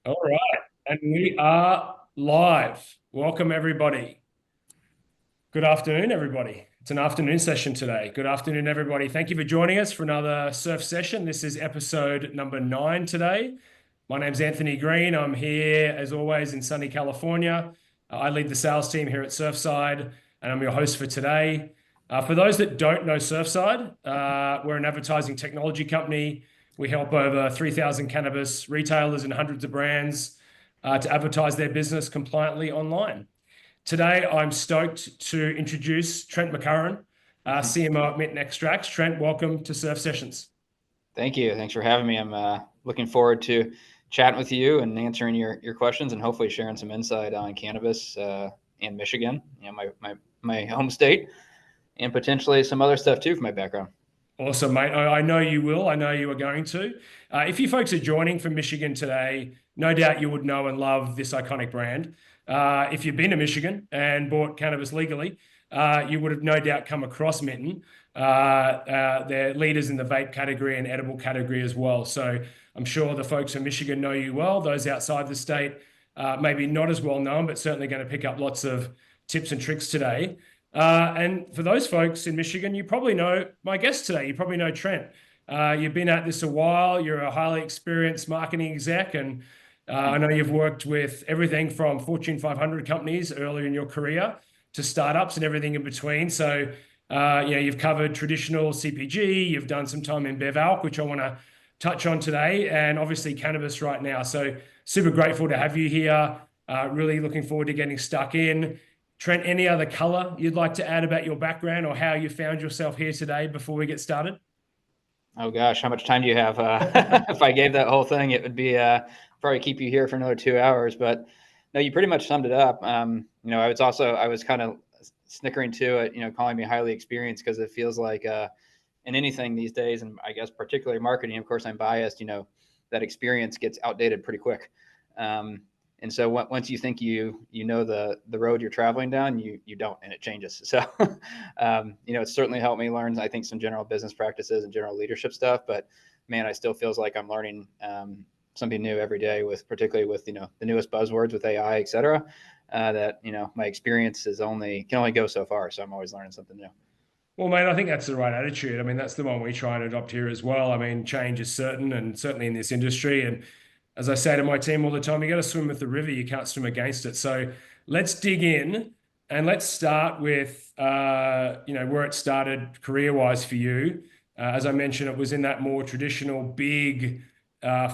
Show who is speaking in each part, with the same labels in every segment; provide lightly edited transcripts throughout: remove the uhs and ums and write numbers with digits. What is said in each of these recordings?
Speaker 1: All right, and we are live. Welcome, everybody. Good afternoon, everybody. It's an afternoon session today. Good afternoon, everybody. Thank you for joining us for another surf session. This is episode number 9 today. My name's Anthony Green. I'm here, as always, in sunny California. I lead the sales team here at Surfside, and I'm your host for today. For those that don't know Surfside, we're an advertising technology company. We help over 3,000 cannabis retailers and hundreds of brands to advertise their business compliantly online. Today, I'm stoked to introduce Trent McCurren, CMO at Mitten Extracts. Trent, welcome to Surf Sessions.
Speaker 2: Thank you. Thanks for having me. I'm looking forward to chatting with you and answering your questions and hopefully sharing some insight on cannabis in Michigan, my home state, and potentially some other stuff too from my background.
Speaker 1: Awesome, mate. I know you will. I know you are going to. If you folks are joining from Michigan today, no doubt you would know and love this iconic brand. If you've been to Michigan and bought cannabis legally, you would have no doubt come across Mitten. They're leaders in the vape category and edible category as well. So I'm sure the folks in Michigan know you well. Those outside the state, maybe not as well known, but certainly going to pick up lots of tips and tricks today. And for those folks in Michigan, you probably know my guest today. You probably know Trent. You've been at this a while. You're a highly experienced marketing exec, and I know you've worked with everything from Fortune 500 companies earlier in your career to startups and everything in between. So, you've covered traditional CPG. You've done some time in Bev Alc, which I want to touch on today, and obviously cannabis right now. So, super grateful to have you here. Really looking forward to getting stuck in. Trent, any other color you'd like to add about your background or how you found yourself here today before we get started?
Speaker 2: Oh gosh, how much time do you have? If I gave that whole thing, it would be probably keep you here for another 2 hours. But no, you pretty much summed it up. I was kind of snickering to it, calling me highly experienced because it feels like in anything these days, and I guess particularly marketing. Of course, I'm biased. That experience gets outdated pretty quick. And so once you think you know the road you're traveling down, you don't, and it changes. So, it's certainly helped me learn, I think, some general business practices and general leadership stuff. But man, I still feels like I'm learning something new every day, particularly with the newest buzzwords with AI, et cetera. That my experience can only go so far. So I'm always learning something new.
Speaker 1: Well, mate, I think that's the right attitude. I mean, that's the one we try and adopt here as well. I mean, change is certain, and certainly in this industry. And as I say to my team all the time, you got to swim with the river. You can't swim against it. So let's dig in and let's start with, where it started career-wise for you. As I mentioned, it was in that more traditional, big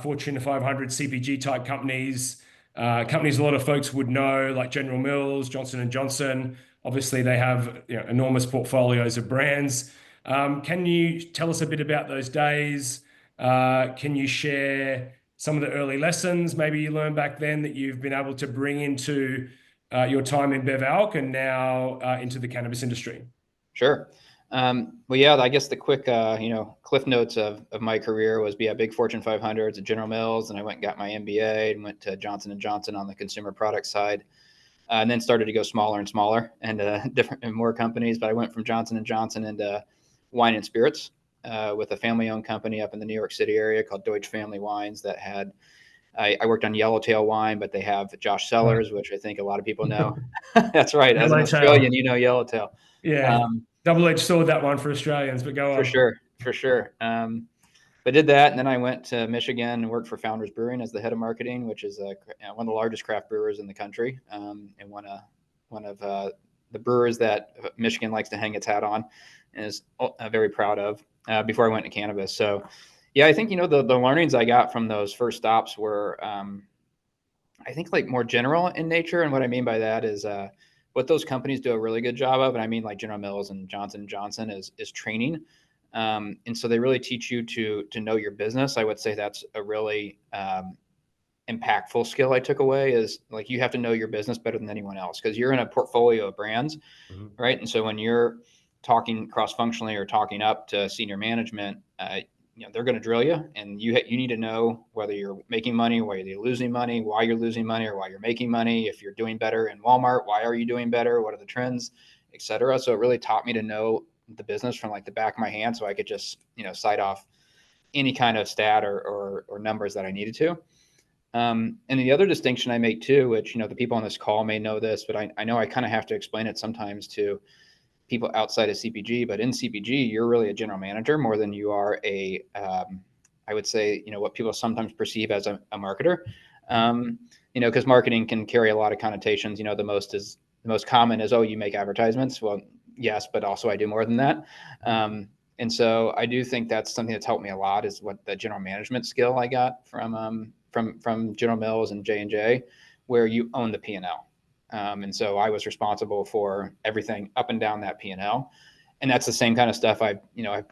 Speaker 1: Fortune 500 CPG type companies. Companies a lot of folks would know, like General Mills, Johnson and Johnson. Obviously, they have enormous portfolios of brands. Can you tell us a bit about those days? Can you share some of the early lessons maybe you learned back then that you've been able to bring into your time in Bev Alc and now into the cannabis industry?
Speaker 2: Sure. Well, yeah, I guess the quick, cliff notes of my career was be a big Fortune 500s at General Mills, and I went and got my MBA and went to Johnson and Johnson on the consumer product side, and then started to go smaller and smaller and different and more companies. But I went from Johnson and Johnson into wine and spirits with a family-owned company up in the New York City area called Deutsche Family Wines that had. I worked on Yellowtail wine, but they have Josh Cellars, which I think a lot lot of people know. That's right. As an
Speaker 1: Yellowtail.
Speaker 2: Australian, Yellowtail.
Speaker 1: Yeah,
Speaker 2: Um,
Speaker 1: double-edged sword that one for Australians, but go
Speaker 2: for
Speaker 1: on.
Speaker 2: sure, for sure. But did that, and then I went to Michigan and worked for Founders Brewing as the head of marketing, which is one of the largest craft brewers in the country, and one of the brewers that Michigan likes to hang its hat on, and is very proud of. Before I went to cannabis, so yeah, I think the learnings I got from those first stops were, I think, like more general in nature, and what I mean by that is what those companies do a really good job of, and I mean like General Mills and Johnson & Johnson is training. And so they really teach you to know your business. I would say that's a really impactful skill I took away is like you have to know your business better than anyone else because you're in a portfolio of brands,
Speaker 1: Mhm.
Speaker 2: right? And so when you're talking cross-functionally or talking up to senior management, they're going to drill you, and you need to know whether you're making money, whether you're losing money, why you're losing money, or why you're making money. If you're doing better in Walmart, why are you doing better? What are the trends, et cetera? So it really taught me to know the business from like the back of my hand, so I could just cite off any kind of stat or numbers that I needed to. And the other distinction I make too, which, the people on this call may know this, but I know I kind of have to explain it sometimes to people outside of CPG, but in CPG, you're really a general manager more than you are I would say, what people sometimes perceive as a marketer. Because marketing can carry a lot of connotations. The most common is, oh, you make advertisements. Well, yes, but also I do more than that. And so I do think that's something that's helped me a lot, is what the general management skill I got from General Mills and J&J, where you own the P&L. And so I was responsible for everything up and down that P&L. And that's the same kind of stuff I've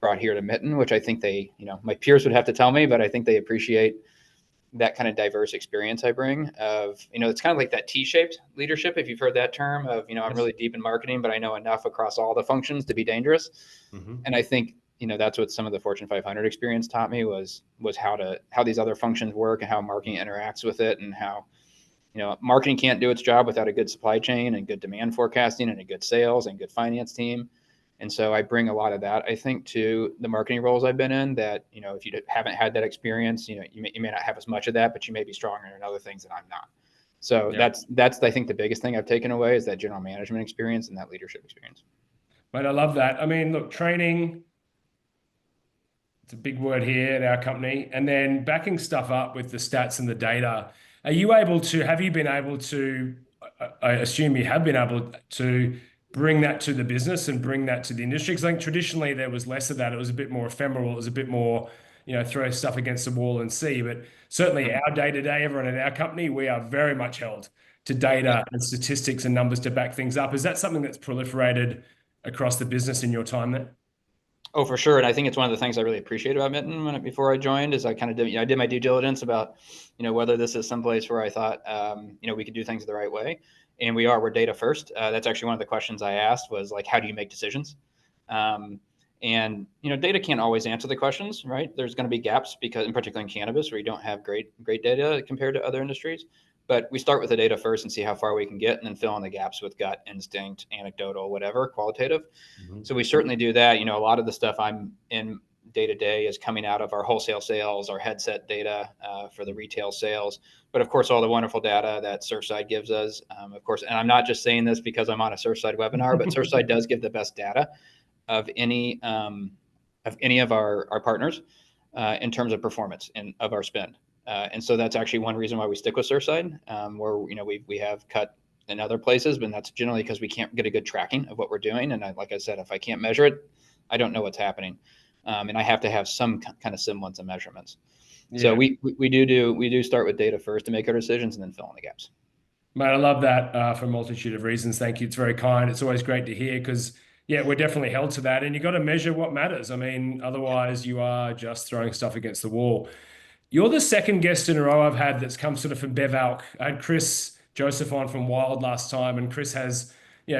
Speaker 2: brought here to Mitten, which I think they, my peers would have to tell me, but I think they appreciate that kind of diverse experience I bring of, it's kind of like that T-shaped leadership. If you've heard that term of, I'm really deep in marketing, but I know enough across all the functions to be dangerous. Mm-hmm. And I think, that's what some of the Fortune 500 experience taught me was how these other functions work and how marketing interacts with it, and how, marketing can't do its job without a good supply chain and good demand forecasting and a good sales and good finance team. And so I bring a lot of that, I think, to the marketing roles I've been in, that, if you haven't had that experience, you may not have as much of that, but you may be stronger in other things that I'm not. So that's, I think, the biggest thing I've taken away is that general management experience and that leadership experience.
Speaker 1: But I love that. I mean, look, training, it's a big word here at our company. And then backing stuff up with the stats and the data. Have you been able to, I assume you have been able to bring that to the business and bring that to the industry? Because I think traditionally there was less of that. It was a bit more ephemeral. It was a bit more, throw stuff against the wall and see. But certainly our day-to-day, everyone at our company, we are very much held to data and statistics and numbers to back things up. Is that something that's proliferated across the business in your time there?
Speaker 2: Oh, for sure. And I think it's one of the things I really appreciate about Mitten before I joined, is I kind of did, I did my due diligence about, whether this is someplace where I thought, we could do things the right way. And we're data first. That's actually one of the questions I asked, was like, how do you make decisions? And, data can't always answer the questions, right? There's going to be gaps, because in particular in cannabis, where you don't have great data compared to other industries. But we start with the data first and see how far we can get, and then fill in the gaps with gut, instinct, anecdotal, whatever, qualitative. Mm-hmm. So we certainly do that. A lot of the stuff I'm in day to day is coming out of our wholesale sales, our headset data for the retail sales. But of course, all the wonderful data that Surfside gives us, of course. And I'm not just saying this because I'm on a Surfside webinar, but Surfside does give the best data of any of our partners in terms of performance and of our spend. And so that's actually one reason why we stick with Surfside, where we have cut in other places, but that's generally because we can't get a good tracking of what we're doing. And like I said, if I can't measure it, I don't know what's happening, and I have to have some kind of semblance of measurements. Yeah. So we do start with data first to make our decisions, and then fill in the gaps.
Speaker 1: Mate, I love that for a multitude of reasons. Thank you. It's very kind. It's always great to hear, because we're definitely held to that, and you got to measure what matters. I mean, otherwise you are just throwing stuff against the wall. You're the second guest in a row I've had that's come sort of from BevAlc. I had Chris Joseph on from Wild last time, and Chris has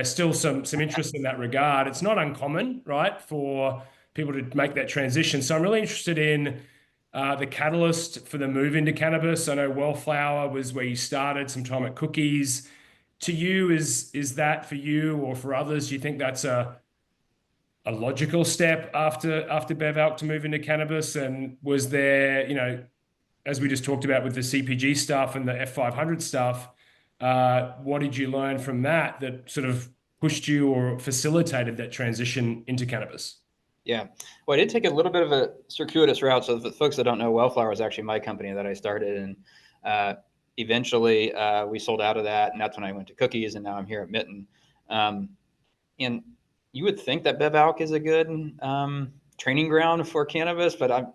Speaker 1: still some interest in that regard. It's not uncommon, right, for people to make that transition. So I'm really interested in the catalyst for the move into cannabis. I know Wellflower was where you started, some time at Cookies. To you, is that for you or for others? Do you think that's a logical step after BevAlc to move into cannabis? And was there, as we just talked about with the CPG stuff and the F500 stuff, what did you learn from that sort of pushed you or facilitated that transition into cannabis?
Speaker 2: Yeah, well, I did take a little bit of a circuitous route. So for the folks that don't know, Wellflower is actually my company that I started, and eventually we sold out of that, and that's when I went to Cookies, and now I'm here at Mitten. And you would think that BevAlc is a good training ground for cannabis, but I'm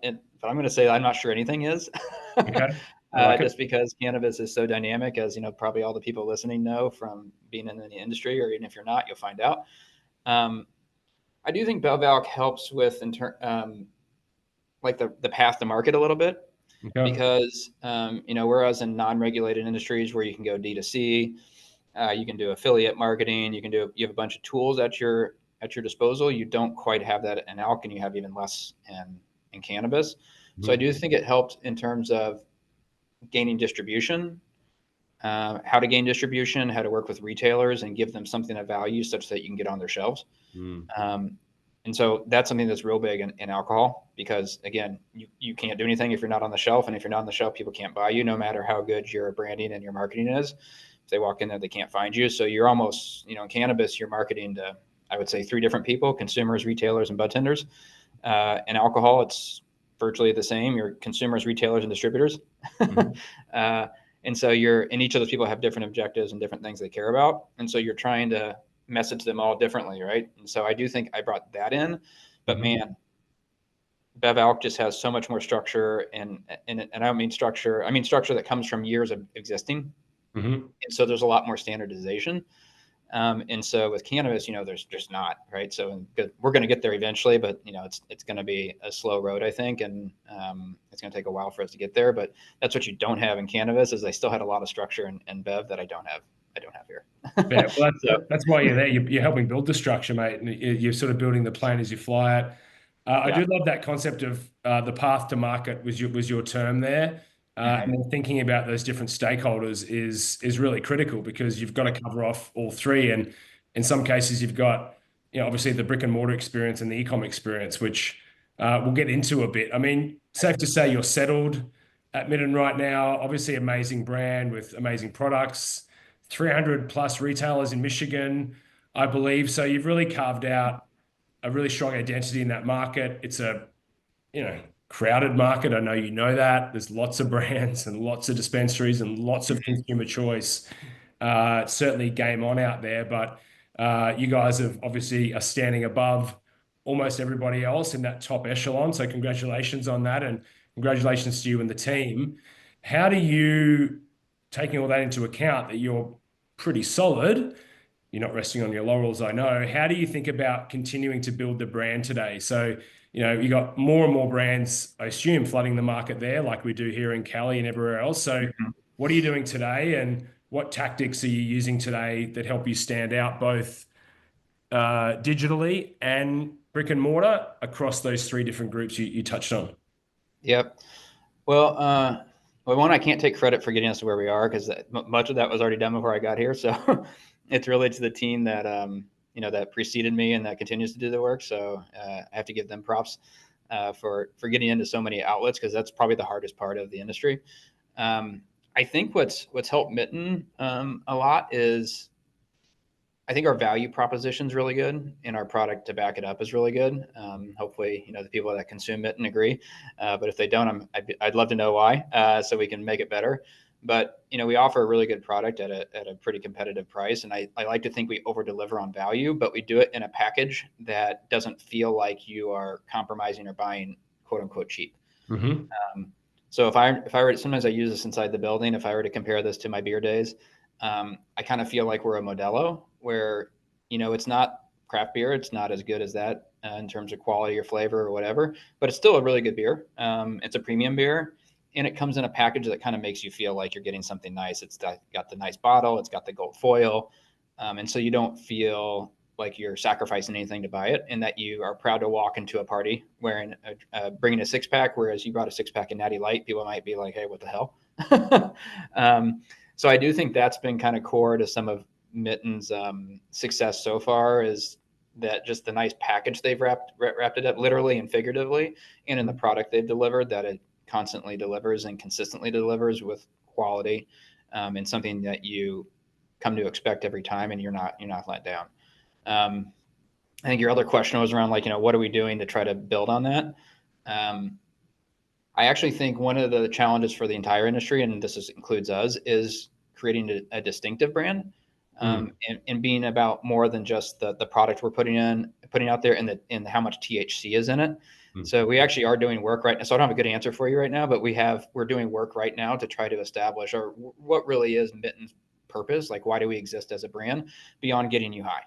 Speaker 2: going to say I'm not sure anything is. Okay. Just because cannabis is so dynamic, as probably all the people listening know from being in the industry, or even if you're not, you'll find out. I do think BevAlc helps with like the path to market a little bit, because whereas in non-regulated industries where you can go D2C, you can do affiliate marketing, you have a bunch of tools at your disposal. You don't quite have that in alc, and you have even less in cannabis. Mm-hmm. So I do think it helped in terms of gaining distribution, how to gain distribution, how to work with retailers and give them something of value such that you can get on their shelves. Mm. And so that's something that's real big in alcohol, because again, you can't do anything if you're not on the shelf. And if you're not on the shelf, people can't buy you, no matter how good your branding and your marketing is. If they walk in there, they can't find you. So you're almost, in cannabis, you're marketing to, I would say, 3 different people: consumers, retailers, and budtenders. In alcohol, it's virtually the same. Your consumers, retailers, and distributors.
Speaker 1: Mm-hmm.
Speaker 2: And so and each of those people have different objectives and different things they care about. And so you're trying to message them all differently, right? And so I do think I brought that in, but
Speaker 1: Mm-hmm.
Speaker 2: man, Bev Alc just has so much more structure, and I don't mean structure. I mean structure that comes from years of existing.
Speaker 1: Mm-hmm.
Speaker 2: And so there's a lot more standardization. And so with cannabis, there's just not, right. So we're going to get there eventually, but it's going to be a slow road, I think, and it's going to take a while for us to get there. But that's what you don't have in cannabis, is I still had a lot of structure and Bev that I don't have. I don't have here.
Speaker 1: Yeah, well,
Speaker 2: So
Speaker 1: that's why you're there. You're helping build the structure, mate, and you're sort of building the plane as you fly it. I
Speaker 2: yeah.
Speaker 1: do love that concept of the path to market was your term there. And
Speaker 2: Mhm.
Speaker 1: then thinking about those different stakeholders is really critical, because you've got to cover off all three. And in some cases, you've got, obviously the brick and mortar experience and the e-com experience, which we'll get into a bit. I mean, safe to say you're settled at Mitten right now. Obviously, amazing brand with amazing products. 300 plus retailers in Michigan, I believe. So you've really carved out a really strong identity in that market. It's a, crowded market. I know you know that. There's lots of brands and lots of dispensaries and lots of consumer choice. Certainly game on out there, but you guys have obviously are standing above almost everybody else in that top echelon. So congratulations on that, and congratulations to you and the team. How do you, taking all that into account, that you're pretty solid, you're not resting on your laurels, I know. How do you think about continuing to build the brand today? So, you got more and more brands, I assume, flooding the market there, like we do here in Cali and everywhere else. So, what are you doing today, and what tactics are you using today that help you stand out both digitally and brick and mortar across those three different groups you touched on?
Speaker 2: Yep. Well, one, I can't take credit for getting us to where we are, because much of that was already done before I got here. So it's really to the team that that preceded me and that continues to do the work. So I have to give them props for getting into so many outlets, because that's probably the hardest part of the industry. I think what's helped Mitten a lot is, I think our value proposition is really good, and our product to back it up is really good. Hopefully, the people that consume it and agree. But if they don't, I'd love to know why, so we can make it better. But we offer a really good product at a pretty competitive price, and I like to think we over deliver on value, but we do it in a package that doesn't feel like you are compromising or buying quote unquote cheap.
Speaker 1: Mm-hmm.
Speaker 2: So if I were to, sometimes I use this inside the building. If I were to compare this to my beer days, I kind of feel like we're a Modelo, where it's not craft beer. It's not as good as that in terms of quality or flavor or whatever, but it's still a really good beer. It's a premium beer, and it comes in a package that kind of makes you feel like you're getting something nice. It's got the nice bottle. It's got the gold foil, and so you don't feel like you're sacrificing anything to buy it, and that you are proud to walk into a party wearing bringing a 6-pack, whereas you brought a 6-pack of Natty Light. People might be like, hey, what the hell? So I do think that's been kind of core to some of Mitten's success so far, is that just the nice package they've wrapped it up, literally and figuratively, and in the product they've delivered, that it constantly delivers and consistently delivers with quality, and something that you come to expect every time, and you're not let down. Um, I think your other question was around, like, what are we doing to try to build on that? Um, I actually think one of the challenges for the entire industry, and includes us, is creating a distinctive brand,
Speaker 1: Mm.
Speaker 2: and being about more than just the product we're putting out there, and how much THC is in it.
Speaker 1: Mm.
Speaker 2: So we actually are doing work right now. So I don't have a good answer for you right now, but we're doing work right now to try to establish, or what really is Mitten's purpose. Like, why do we exist as a brand beyond getting you high?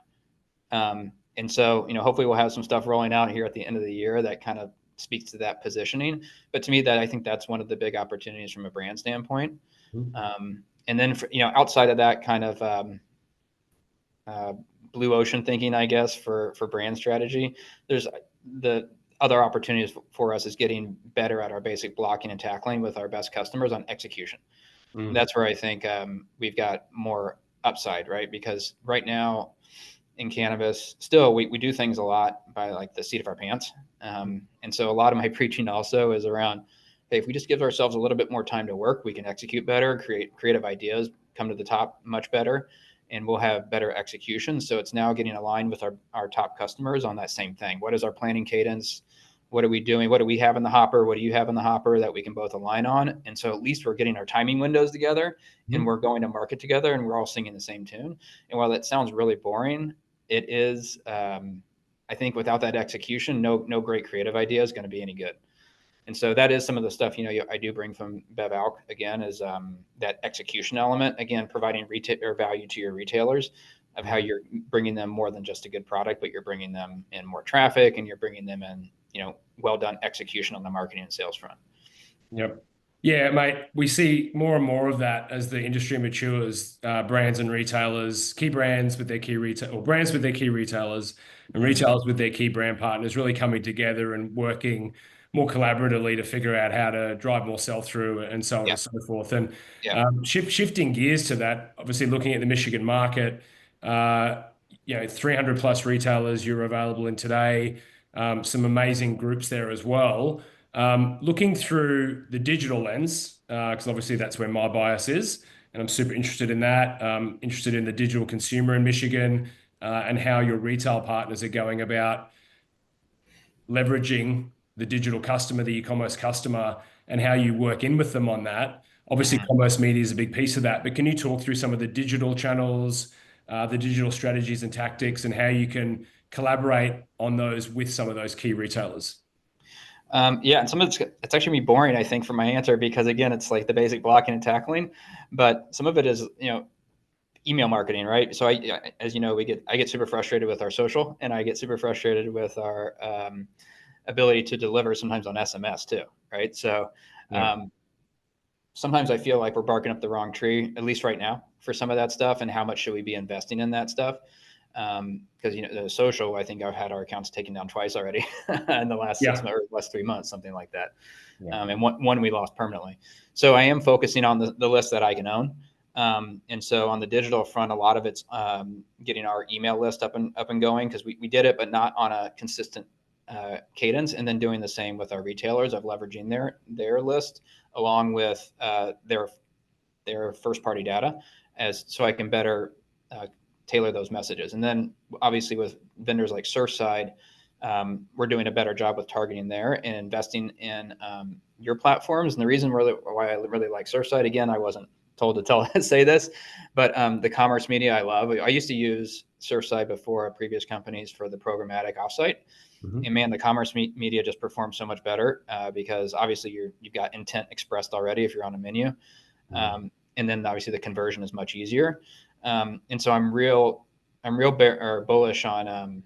Speaker 2: And so, hopefully we'll have some stuff rolling out here at the end of the year that kind of speaks to that positioning. But to me, I think that's one of the big opportunities from a brand standpoint.
Speaker 1: Mm.
Speaker 2: And then, outside of that kind of uh, blue ocean thinking, I guess, for brand strategy, there's the other opportunities for us is getting better at our basic blocking and tackling with our best customers on execution. And
Speaker 1: Mm.
Speaker 2: that's where I think we've got more upside, right? Because right now, in cannabis, still we do things a lot by like the seat of our pants. And so a lot of my preaching also is around, hey, if we just give ourselves a little bit more time to work, we can execute better, create creative ideas, come to the top much better, and we'll have better execution. So it's now getting aligned with our top customers on that same thing. What is our planning cadence? What are we doing? What do we have in the hopper? What do you have in the hopper that we can both align on? And so at least we're getting our timing windows together and we're going to market together and we're all singing the same tune. And while that sounds really boring, it is, I think without that execution, no great creative idea is going to be any good. And so that is some of the stuff, I do bring from BevAlc again, is that execution element, again, providing retail value to your retailers of how you're bringing them more than just a good product, but you're bringing them in more traffic and you're bringing them in, well done execution on the marketing and sales front.
Speaker 1: Yep. Yeah, mate, we see more and more of that as the industry matures. Brands and retailers, key brands with their key retail, or brands with their key retailers, and retailers with their key brand partners really coming together and working more collaboratively to figure out how to drive more sell-through and so on and so forth. And shifting gears to that, obviously looking at the Michigan market, 300 plus retailers you're available in today, some amazing groups there as well. Looking through the digital lens, because obviously that's where my bias is, and I'm super interested in that. Interested in the digital consumer in Michigan, and how your retail partners are going about leveraging the digital customer, the e-commerce customer, and how you work in with them on that. Obviously, commerce media is a big piece of that, but can you talk through some of the digital channels, the digital strategies and tactics, and how you can collaborate on those with some of those key retailers?
Speaker 2: And some of it's actually be boring, I think, for my answer, because again, it's like the basic blocking and tackling, but some of it is, email marketing, right? So as you know, I get super frustrated with our social, and I get super frustrated with our ability to deliver sometimes on SMS too, right? So sometimes I feel like we're barking up the wrong tree, at least right now, for some of that stuff, and how much should we be investing in that stuff? Because the social, I think I've had our accounts taken down twice already in the last 6 months or last 3 months, something like that. And one we lost permanently. So I am focusing on the list that I can own. And so on the digital front, a lot of it's getting our email list up and going, because we did it, but not on a consistent cadence, and then doing the same with our retailers of leveraging their list along with their first party data, so I can better tailor those messages. And then obviously with vendors like Surfside, we're doing a better job with targeting there and investing in your platforms. And the reason why I really like Surfside, again, I wasn't told to say this, but the commerce media I love. I used to use Surfside before at previous companies for the programmatic offsite. And man, the commerce media just performs so much better because obviously you've got intent expressed already if you're on a menu. And then obviously the conversion is much easier. And so I'm real bullish on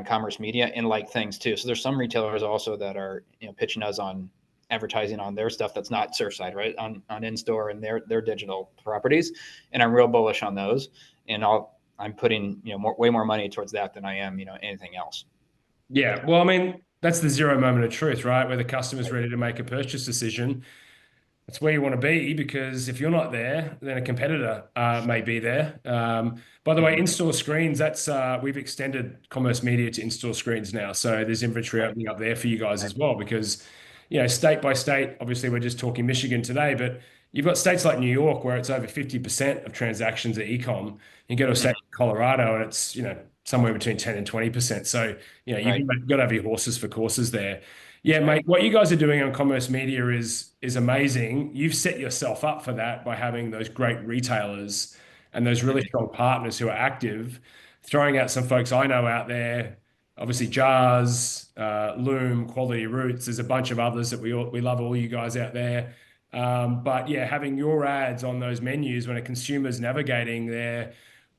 Speaker 2: commerce media and like things too. So there's some retailers also that are pitching us on advertising on their stuff that's not Surfside, right? On in-store and their digital properties. And I'm real bullish on those. And I'm putting way more money towards that than I am anything else.
Speaker 1: Yeah, well, I mean, that's the zero moment of truth, right? Where the customer's ready to make a purchase decision. That's where you want to be, because if you're not there, then a competitor may be there. By the way, in-store screens, we've extended commerce media to in-store screens now. So there's inventory opening up there for you guys as well, because, state by state, obviously we're just talking Michigan today, but you've got states like New York where it's over 50% of transactions are e-com. You go to a state like Colorado and it's, somewhere between 10 and 20%. So, you've got to have your horses for courses there. Yeah, mate, what you guys are doing on commerce media is amazing. You've set yourself up for that by having those great retailers and those really strong partners who are active, throwing out some folks I know out there, obviously Jars, Loom, Quality Roots. There's a bunch of others that we love all you guys out there. But yeah, having your ads on those menus when a consumer's navigating there.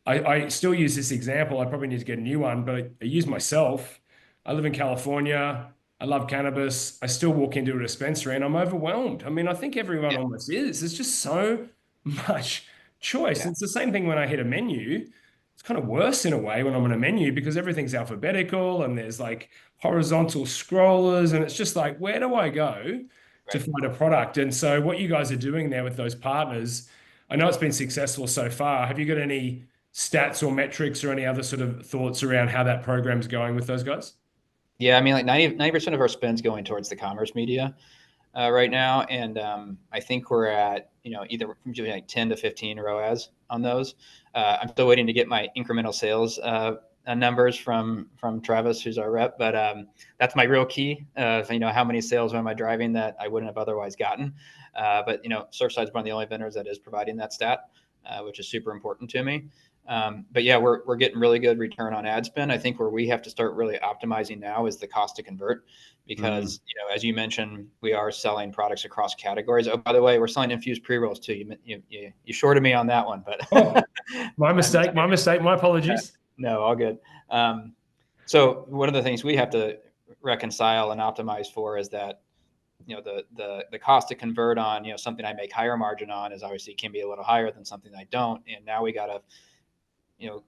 Speaker 1: I still use this example. I probably need to get a new one, but I use myself. I live in California. I love cannabis. I still walk into a dispensary and I'm overwhelmed. I mean, I think everyone almost is. There's just so much choice. It's the same thing when I hit a menu. It's kind of worse in a way when I'm on a menu because everything's alphabetical and there's like horizontal scrollers and it's just like, where do I go to find a product? And so what you guys are doing there with those partners, I know it's been successful so far. Have you got any stats or metrics or any other sort of thoughts around how that program's going with those guys?
Speaker 2: Yeah, I mean, like 90% of our spend's going towards the commerce media right now. And I think we're at, either from doing like 10 to 15 ROAS on those. I'm still waiting to get my incremental sales numbers from Travis, who's our rep. But that's my real key. How many sales am I driving that I wouldn't have otherwise gotten? But Surfside's one of the only vendors that is providing that stat, which is super important to me. But yeah, we're getting really good return on ad spend. I think where we have to start really optimizing now is the cost to convert, because as you mentioned, we are selling products across categories. Oh, by the way, we're selling infused pre rolls too. You shorted me on that one, but
Speaker 1: Oh, my mistake. My mistake. My apologies.
Speaker 2: no, all good. So one of the things we have to reconcile and optimize for is that the cost to convert on something I make higher margin on is obviously can be a little higher than something I don't, and now we got to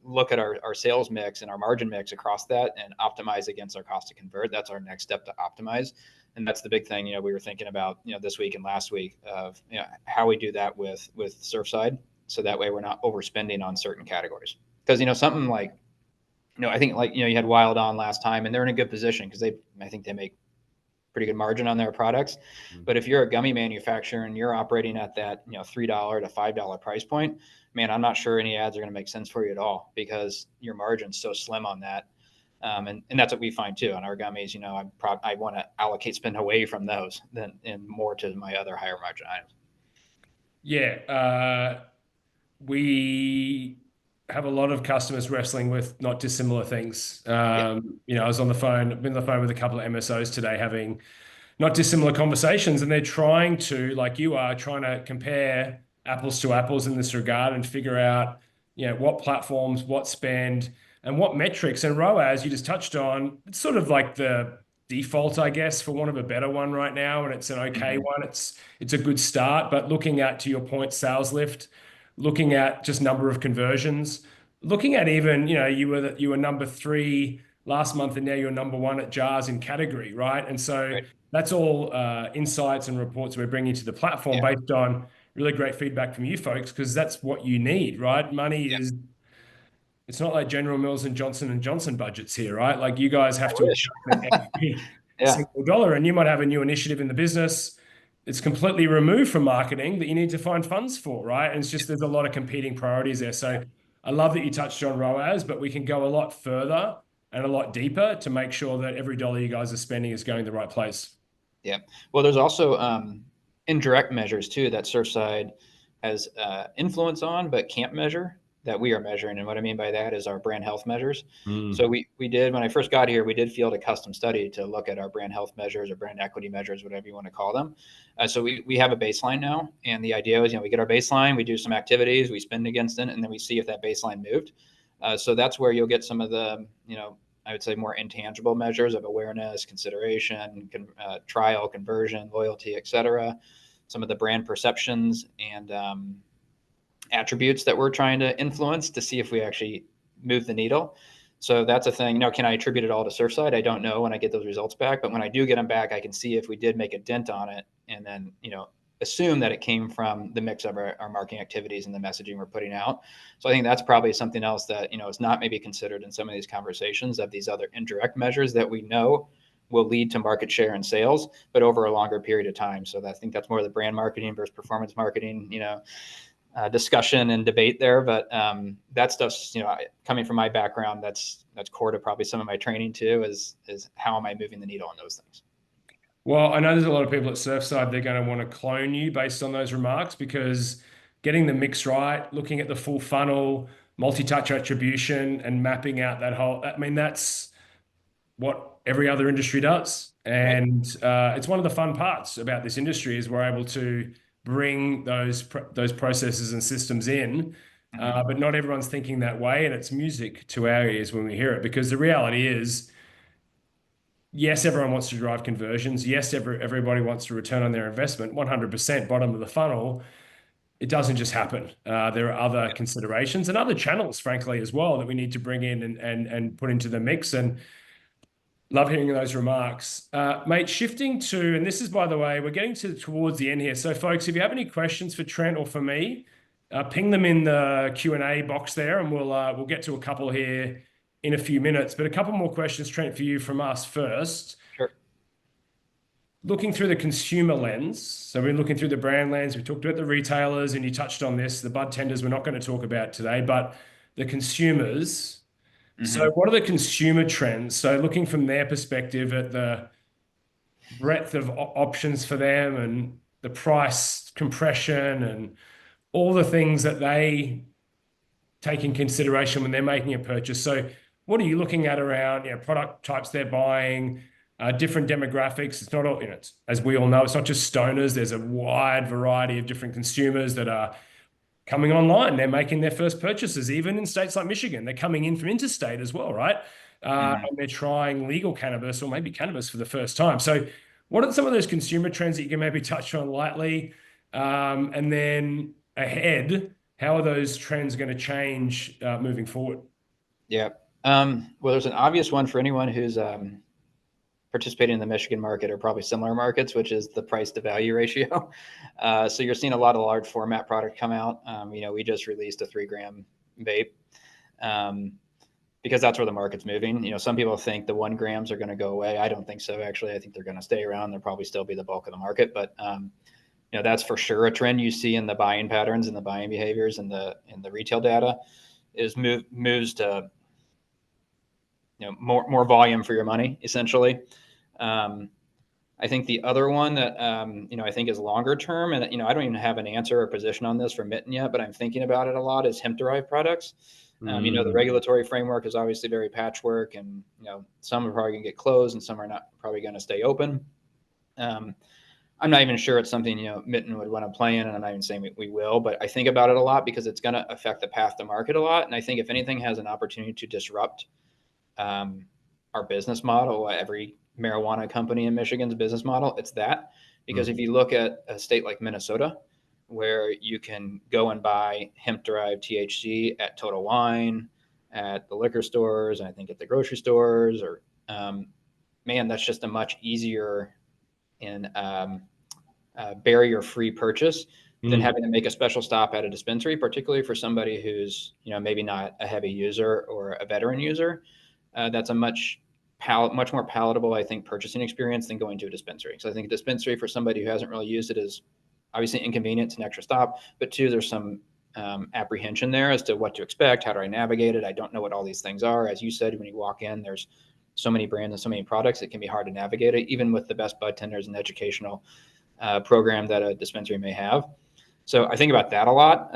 Speaker 2: look at our sales mix and our margin mix across that and optimize against our cost to convert. That's our next step to optimize. And that's the big thing, we were thinking about, this week and last week of, how we do that with Surfside. So that way we're not overspending on certain categories. Because, something like, I think like, you had Wild On last time and they're in a good position because I think they make pretty good margin on their products. But if you're a gummy manufacturer and you're operating at that, $3 to $5 price point, man, I'm not sure any ads are going to make sense for you at all, because your margin's so slim on that. And that's what we find too on our gummies. I want to allocate spend away from those and more to my other higher margin items.
Speaker 1: Yeah. We have a lot of customers wrestling with not dissimilar things.
Speaker 2: Yeah.
Speaker 1: I was on the phone, I've been on the phone with a couple of MSOs today having not dissimilar conversations, and they're trying to, like you are, trying to compare apples to apples in this regard and figure out, what platforms, what spend, and what metrics. And ROAS, you just touched on, it's sort of like the default, I guess, for want of a better one right now, and it's an okay one. It's a good start, but looking at, to your point, sales lift, looking at just number of conversions, looking at even, you were number 3 last month, and now you're number 1 at jars in category, right? And so
Speaker 2: Right.
Speaker 1: that's all insights and reports we're bringing to the platform
Speaker 2: Yeah.
Speaker 1: based on really great feedback from you folks, because that's what you need, right? Money
Speaker 2: Yeah.
Speaker 1: is, it's not like General Mills and Johnson budgets here, right? Like you guys have
Speaker 2: I
Speaker 1: to
Speaker 2: wish.
Speaker 1: every
Speaker 2: Yeah.
Speaker 1: single dollar, and you might have a new initiative in the business. It's completely removed from marketing that you need to find funds for, right? And it's just there's a lot of competing priorities there. So I love that you touched on ROAS, but we can go a lot further and a lot deeper to make sure that every dollar you guys are spending is going the right place.
Speaker 2: Yeah. Well, there's also indirect measures too that Surfside has influence on, but can't measure that we are measuring. And what I mean by that is our brand health measures. So we did, when I first got here, we did field a custom study to look at our brand health measures or brand equity measures, whatever you want to call them. So we have a baseline now. And the idea is, we get our baseline, we do some activities, we spend against it, and then we see if that baseline moved. So that's where you'll get some of the, I would say more intangible measures of awareness, consideration, trial, conversion, loyalty, et cetera. Some of the brand perceptions and attributes that we're trying to influence to see if we actually move the needle. So that's a thing. Can I attribute it all to Surfside? I don't know when I get those results back, but when I do get them back, I can see if we did make a dent on it, and then assume that it came from the mix of our marketing activities and the messaging we're putting out. So I think that's probably something else that is not maybe considered in some of these conversations, of these other indirect measures that we know will lead to market share and sales, but over a longer period of time. So I think that's more the brand marketing versus performance marketing, discussion and debate there. But that stuff's, coming from my background, that's core to probably some of my training too, is how am I moving the needle on those things?
Speaker 1: Well, I know there's a lot of people at Surfside, they're going to want to clone you based on those remarks, because getting the mix right, looking at the full funnel, multi-touch attribution, and mapping out that whole, I mean, that's what every other industry does.
Speaker 2: Right.
Speaker 1: And it's one of the fun parts about this industry is we're able to bring those processes and systems in, but not everyone's thinking that way. And it's music to our ears when we hear it, because the reality is, yes, everyone wants to drive conversions. Yes, everybody wants to return on their investment, 100% bottom of the funnel. It doesn't just happen. There are other considerations and other channels, frankly, as well, that we need to bring in and put into the mix. And love hearing those remarks. Mate, shifting to, and this is, by the way, we're getting towards the end here. So folks, if you have any questions for Trent or for me, ping them in the Q&A box there, and we'll get to a couple here in a few minutes. But a couple more questions, Trent, for you from us first.
Speaker 2: Sure.
Speaker 1: Looking through the consumer lens, so we're looking through the brand lens. We talked about the retailers, and you touched on this. The bud tenders we're not going to talk about today, but the consumers. So,
Speaker 2: Hmm.
Speaker 1: what are the consumer trends? So, looking from their perspective at the breadth of options for them and the price compression and all the things that they take in consideration when they're making a purchase. So, what are you looking at around, product types they're buying, different demographics? It's not all, as we all know, it's not just stoners. There's a wide variety of different consumers that are coming online. They're making their first purchases, even in states like Michigan. They're coming in from interstate as well, right?
Speaker 2: Hmm.
Speaker 1: And they're trying legal cannabis or maybe cannabis for the first time. So, what are some of those consumer trends that you can maybe touch on lightly? And then ahead, how are those trends going to change moving forward?
Speaker 2: Yeah. Well, there's an obvious one for anyone who's participating in the Michigan market or probably similar markets, which is the price to value ratio. So you're seeing a lot of large format product come out. We just released a 3 gram vape um, because that's where the market's moving. Some people think the 1 grams are going to go away. I don't think so. Actually, I think they're going to stay around. They'll probably still be the bulk of the market, but that's for sure a trend you see in the buying patterns and the buying behaviors and the retail data is moves to more volume for your money essentially. Um, I think the other one that I think is longer term, and I don't even have an answer or position on this for Mitten yet, but I'm thinking about it a lot, is hemp derived products. The
Speaker 1: Mm.
Speaker 2: regulatory framework is obviously very patchwork, and some are probably going to get closed, and some are not probably going to stay open. I'm not even sure it's something Mitten would want to play in, and I'm not even saying we will, but I think about it a lot because it's going to affect the path to market a lot, and I think if anything has an opportunity to disrupt um, our business model, every marijuana company in Michigan's business model, it's that. Because if
Speaker 1: Mm.
Speaker 2: you look at a state like Minnesota, where you can go and buy hemp derived THC at Total Wine, at the liquor stores, and I think at the grocery stores, or man, that's just a much easier and barrier free purchase than
Speaker 1: Mm.
Speaker 2: having to make a special stop at a dispensary, particularly for somebody who's maybe not a heavy user or a veteran user. That's a much more palatable, I think, purchasing experience than going to a dispensary. So I think a dispensary for somebody who hasn't really used it is obviously inconvenient. It's an extra stop, but two, there's some apprehension there as to what to expect. How do I navigate it? I don't know what all these things are. As you said, when you walk in, there's so many brands and so many products, it can be hard to navigate it, even with the best bud tenders and educational program that a dispensary may have. So I think about that a lot.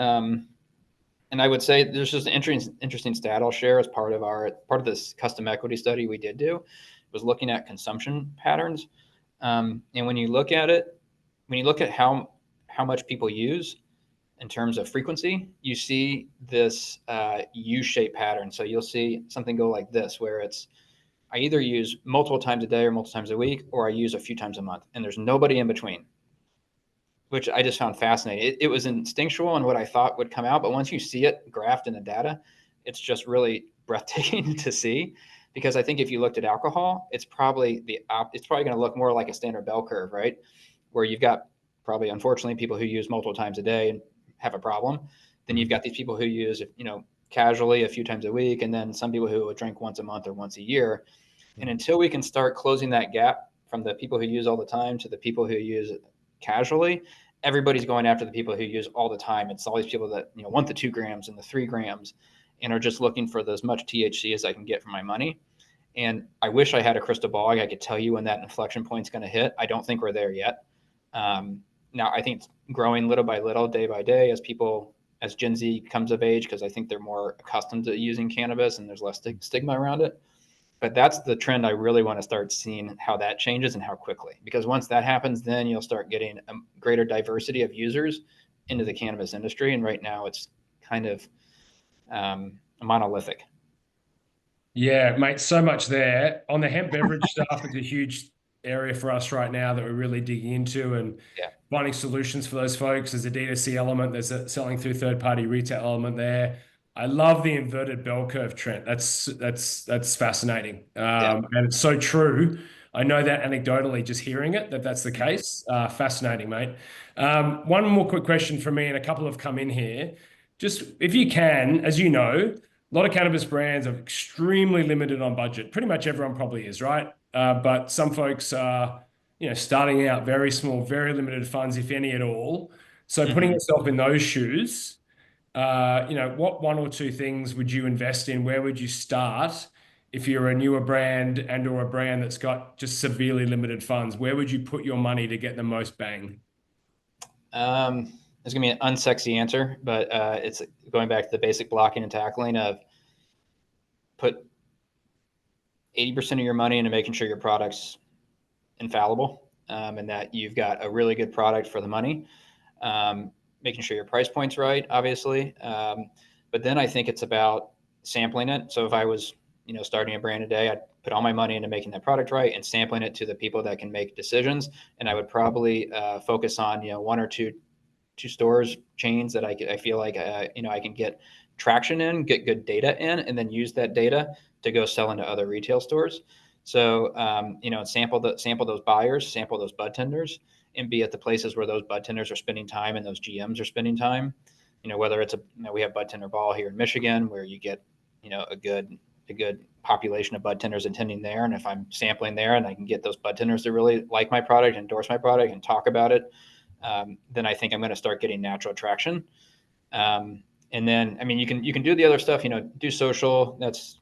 Speaker 2: And I would say there's just an interesting stat I'll share as part of this custom equity study we did do was looking at consumption patterns. And when you look at it, when you look at how much people use in terms of frequency, you see this U-shaped pattern. So you'll see something go like this, where it's I either use multiple times a day or multiple times a week, or I use a few times a month, and there's nobody in between, which I just found fascinating. It was instinctual and what I thought would come out, but once you see it graphed in the data, it's just really breathtaking to see. Because I think if you looked at alcohol, it's probably going to look more like a standard bell curve, right? Where you've got probably, unfortunately, people who use multiple times a day and have a problem. Then you've got these people who use, casually a few times a week, and then some people who would drink once a month or once a year. And until we can start closing that gap from the people who use all the time to the people who use casually, everybody's going after the people who use all the time. It's all these people that want the 2 grams and the 3 grams, and are just looking for as much THC as I can get for my money. And I wish I had a crystal ball. I could tell you when that inflection point's going to hit. I don't think we're there yet. Now I think it's growing little by little, day by day, as Gen Z comes of age, because I think they're more accustomed to using cannabis and there's less stigma around it. But that's the trend I really want to start seeing, how that changes and how quickly. Because once that happens, then you'll start getting a greater diversity of users into the cannabis industry. And right now it's kind of monolithic.
Speaker 1: Yeah, mate, so much there. On the hemp beverage stuff, it's a huge area for us right now that we're really digging into and
Speaker 2: Yeah.
Speaker 1: finding solutions for those folks. There's a D2C element, there's a selling through third-party retail element there. I love the inverted bell curve, Trent. That's fascinating.
Speaker 2: Yeah.
Speaker 1: And it's so true. I know that anecdotally, just hearing it, that's the case. Fascinating, mate. One more quick question from me, and a couple have come in here. Just if you can, as you know, a lot of cannabis brands are extremely limited on budget. Pretty much everyone probably is, right? But some folks are, starting out very small, very limited funds, if any at all. So putting
Speaker 2: Mhm.
Speaker 1: yourself in those shoes, what one or two things would you invest in? Where would you start if you're a newer brand and or a brand that's got just severely limited funds? Where would you put your money to get the most bang?
Speaker 2: It's gonna be an unsexy answer, but it's going back to the basic blocking and tackling of put 80% of your money into making sure your product's infallible, and that you've got a really good product for the money. Making sure your price point's right, obviously. But then I think it's about sampling it. So if I was, starting a brand today, I'd put all my money into making that product right and sampling it to the people that can make decisions. And I would probably focus on, one or two stores, chains that I feel like, I can get traction in, get good data in, and then use that data to go sell into other retail stores. So, sample those buyers, sample those bud tenders, and be at the places where those bud tenders are spending time and those GMs are spending time. Whether it's we have bud tender ball here in Michigan where you get, a good population of bud tenders attending there. And if I'm sampling there and I can get those bud tenders to really like my product, endorse my product, and talk about it, then I think I'm going to start getting natural traction. And then, I mean, you can do the other stuff, do social. That's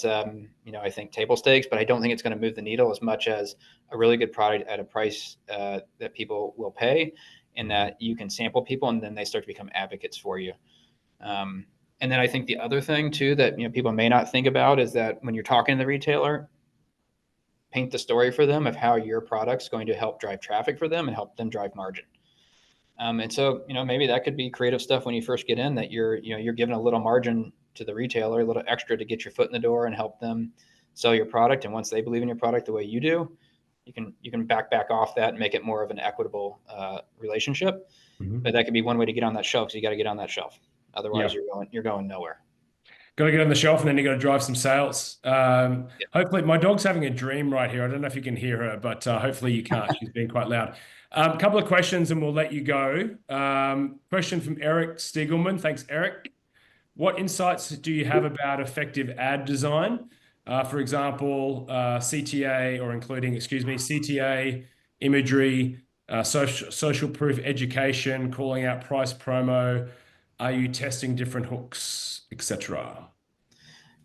Speaker 2: I think table stakes, but I don't think it's going to move the needle as much as a really good product at a price that people will pay, and that you can sample people, and then they start to become advocates for you. And then I think the other thing too that people may not think about is that when you're talking to the retailer, paint the story for them of how your product's going to help drive traffic for them and help them drive margin. And so, maybe that could be creative stuff when you first get in, that you're giving a little margin to the retailer, a little extra to get your foot in the door and help them sell your product. And once they believe in your product the way you do, you can back off that and make it more of an equitable relationship. But
Speaker 1: Mhm.
Speaker 2: that could be one way to get on that shelf. So you got to get on that shelf. Otherwise,
Speaker 1: Yeah.
Speaker 2: you're going nowhere.
Speaker 1: Got to get on the shelf and then you got to drive some sales.
Speaker 2: Yeah.
Speaker 1: Hopefully, my dog's having a dream right here. I don't know if you can hear her, but hopefully you can't. She's being quite loud. A couple of questions and we'll let you go. Question from Eric Stiegelman. Thanks, Eric. What insights do you have about effective ad design? For example, CTA or including, excuse me, CTA, imagery, social proof education, calling out price promo. Are you testing different hooks, etc.?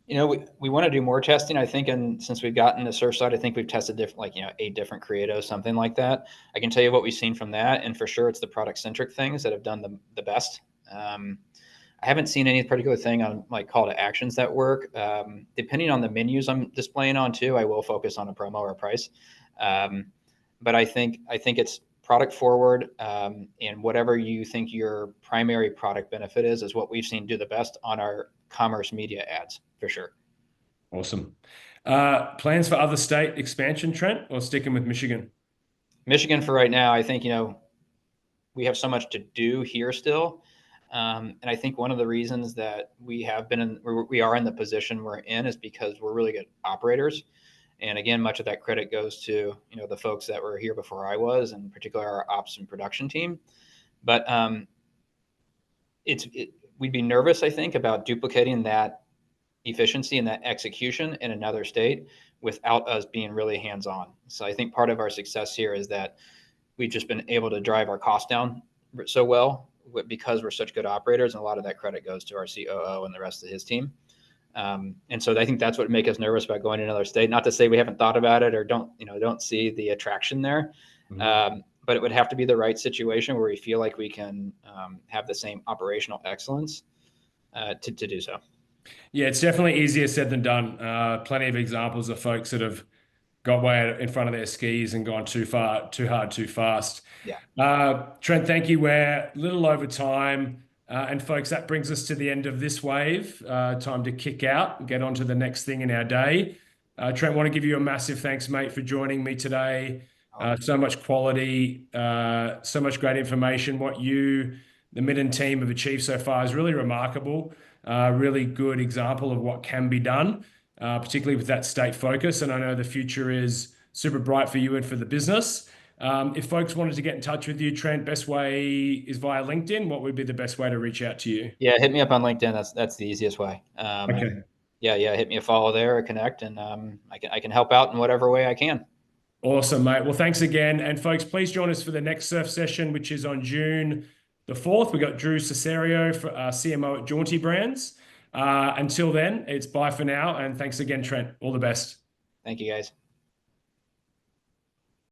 Speaker 2: We want to do more testing, I think. And since we've gotten the Surfside, I think we've tested different, like, 8 different creatives, something like that. I can tell you what we've seen from that. And for sure, it's the product centric things that have done the best. I haven't seen any particular thing on like call to actions that work. Depending on the menus I'm displaying on too, I will focus on a promo or a price. Um, but I think it's product forward, and whatever you think your primary product benefit is what we've seen do the best on our commerce media ads for sure.
Speaker 1: Awesome. Plans for other state expansion, Trent, or sticking with Michigan?
Speaker 2: Michigan for right now, I think, we have so much to do here still. And I think one of the reasons that we are in the position we're in is because we're really good operators. And again, much of that credit goes to, the folks that were here before I was, and particularly our ops and production team. But we'd be nervous, I think, about duplicating that efficiency and that execution in another state without us being really hands-on. So I think part of our success here is that we've just been able to drive our costs down so well because we're such good operators, and a lot of that credit goes to our COO and the rest of his team. And so I think that's what would make us nervous about going to another state. Not to say we haven't thought about it or don't see the attraction there,
Speaker 1: Mhm.
Speaker 2: but it would have to be the right situation where we feel like we can have the same operational excellence to do so.
Speaker 1: Yeah, it's definitely easier said than done. Plenty of examples of folks that have got way in front of their skis and gone too far, too hard, too fast.
Speaker 2: Yeah.
Speaker 1: Trent, thank you. We're a little over time. And folks, that brings us to the end of this wave. Time to kick out and get on to the next thing in our day. Trent, want to give you a massive thanks, mate, for joining me today. So much quality, so much great information. What you, the Mitten team, have achieved so far is really remarkable. Really good example of what can be done, particularly with that state focus. And I know the future is super bright for you and for the business. If folks wanted to get in touch with you, Trent, best way is via LinkedIn. What would be the best way to reach out to you?
Speaker 2: Yeah, hit me up on LinkedIn. That's the easiest way.
Speaker 1: Okay.
Speaker 2: Yeah, hit me a follow there or connect, and I can help out in whatever way I can.
Speaker 1: Awesome, mate. Well, thanks again. And folks, please join us for the next surf session, which is on June the 4th. We got Drew Cesario, for, CMO at Jaunty Brands. Until then, it's bye for now. And thanks again, Trent. All the best.
Speaker 2: Thank you, guys.